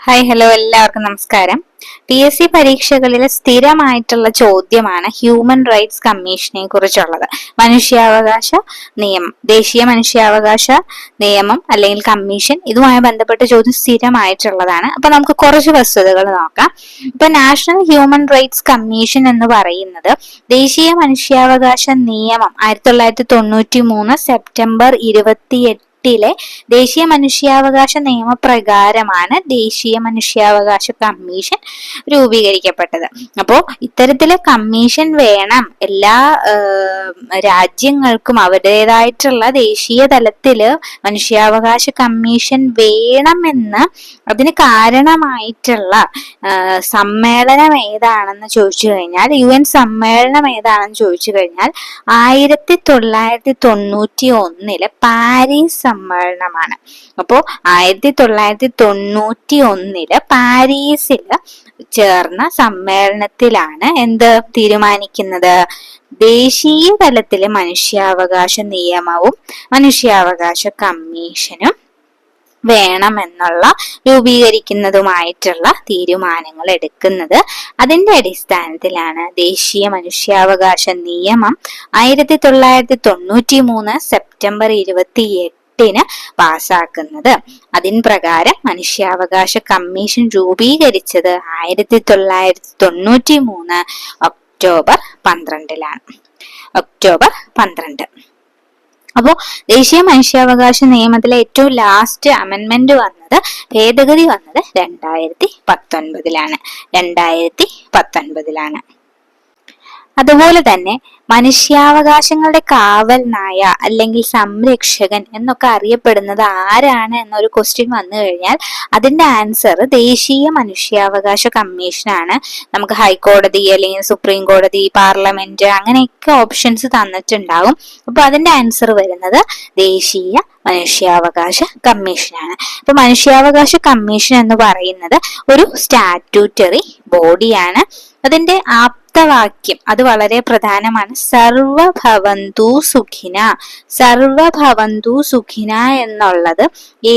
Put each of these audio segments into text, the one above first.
Hi hello എല്ലാവർക്കും നമസ്കാരം. PSC പരീക്ഷകളിലെ സ്ഥിരമായിട്ടുള്ള ചോദ്യമാണ് ഹ്യൂമൻ റൈറ്റ്സ് കമ്മീഷനെ കുറിച്ചുള്ളത്. മനുഷ്യാവകാശ നിയമം, ദേശീയ മനുഷ്യാവകാശ നിയമം അല്ലെങ്കിൽ കമ്മീഷൻ, ഇതുമായി ബന്ധപ്പെട്ട ചോദ്യം സ്ഥിരമായിട്ടുള്ളതാണ്. അപ്പൊ നമുക്ക് കുറച്ച് വസ്തുതകൾ നോക്കാം. ഇപ്പൊ നാഷണൽ ഹ്യൂമൻ റൈറ്റ്സ് കമ്മീഷൻ എന്ന് പറയുന്നത് ദേശീയ മനുഷ്യാവകാശ നിയമം 1993 സെപ്റ്റംബർ 28 ദേശീയ മനുഷ്യാവകാശ നിയമപ്രകാരമാണ് ദേശീയ മനുഷ്യാവകാശ കമ്മീഷൻ രൂപീകരിക്കപ്പെട്ടത്. അപ്പോ ഇത്തരത്തിലെ കമ്മീഷൻ വേണം എല്ലാ രാജ്യങ്ങൾക്കും അവരുടേതായിട്ടുള്ള ദേശീയ തലത്തില് മനുഷ്യാവകാശ കമ്മീഷൻ വേണമെന്ന് അതിന് കാരണമായിട്ടുള്ള സമ്മേളനം ഏതാണെന്ന് ചോദിച്ചു കഴിഞ്ഞാൽ, UN സമ്മേളനം ഏതാണെന്ന് ചോദിച്ചു കഴിഞ്ഞാൽ 1991 പാരീസ് സമ്മേളനമാണ്. അപ്പോ 1991 പാരീസില് ചേർന്ന സമ്മേളനത്തിലാണ് എന്ത് തീരുമാനിക്കുന്നത്? ദേശീയ തലത്തിലെ മനുഷ്യാവകാശ നിയമവും മനുഷ്യാവകാശ കമ്മീഷനും വേണമെന്നുള്ള രൂപീകരിക്കുന്നതുമായിട്ടുള്ള തീരുമാനങ്ങൾ എടുക്കുന്നത്. അതിന്റെ അടിസ്ഥാനത്തിലാണ് ദേശീയ മനുഷ്യാവകാശ നിയമം 1993 സെപ്റ്റംബർ 28 പാസാക്കുന്നത്. അതിൻ പ്രകാരം മനുഷ്യാവകാശ കമ്മീഷൻ രൂപീകരിച്ചത് 1993 ഒക്ടോബർ 12. അപ്പോ ദേശീയ മനുഷ്യാവകാശ നിയമത്തിലെ ഏറ്റവും ലാസ്റ്റ് അമെൻമെന്റ് വന്നത്, ഭേദഗതി വന്നത് 2019 അതുപോലെ തന്നെ മനുഷ്യാവകാശങ്ങളുടെ കാവൽ നായ അല്ലെങ്കിൽ സംരക്ഷകൻ എന്നൊക്കെ അറിയപ്പെടുന്നത് ആരാണ് എന്നൊരു ക്വസ്റ്റ്യൻ വന്നു കഴിഞ്ഞാൽ അതിന്റെ ആൻസർ ദേശീയ മനുഷ്യാവകാശ കമ്മീഷനാണ്. നമുക്ക് ഹൈക്കോടതി അല്ലെങ്കിൽ സുപ്രീം കോടതി, പാർലമെന്റ്, അങ്ങനെയൊക്കെ ഓപ്ഷൻസ് തന്നിട്ടുണ്ടാവും. അപ്പൊ അതിന്റെ ആൻസർ വരുന്നത് ദേശീയ മനുഷ്യാവകാശ കമ്മീഷനാണ്. ഇപ്പൊ മനുഷ്യാവകാശ കമ്മീഷൻ എന്ന് പറയുന്നത് ഒരു സ്റ്റാറ്റ്യൂട്ടറി ബോഡിയാണ്. അതിന്റെ ആപ്തവാക്യം അത് വളരെ പ്രധാനമാണ്. സർവഭവന്തു സുഖിന. സർവഭവന്തു സുഖിന എന്നുള്ളത്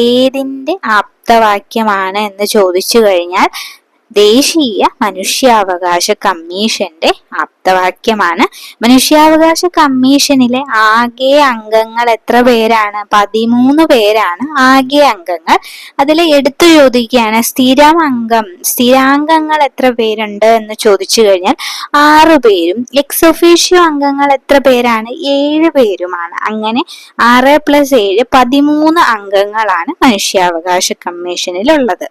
ഏതിന്റെ ആപ്തവാക്യമാണ് എന്ന് ചോദിച്ചു കഴിഞ്ഞാൽ ദേശീയ മനുഷ്യാവകാശ കമ്മീഷന്റെ ആപ്തവാക്യമാണ്. മനുഷ്യാവകാശ കമ്മീഷനിലെ ആകെ അംഗങ്ങൾ എത്ര പേരാണ്? 13 പേരാണ് ആകെ അംഗങ്ങൾ. അതിൽ എടുത്തു ചോദിക്കുകയാണ് സ്ഥിരാംഗങ്ങൾ എത്ര പേരുണ്ട് എന്ന് ചോദിച്ചു കഴിഞ്ഞാൽ 6 പേരും. എക്സ് ഒഫീഷ്യോ അംഗങ്ങൾ എത്ര പേരാണ്? 7 പേരുമാണ്. അങ്ങനെ 6 + 7 13 അംഗങ്ങളാണ് മനുഷ്യാവകാശ കമ്മീഷനിലുള്ളത്.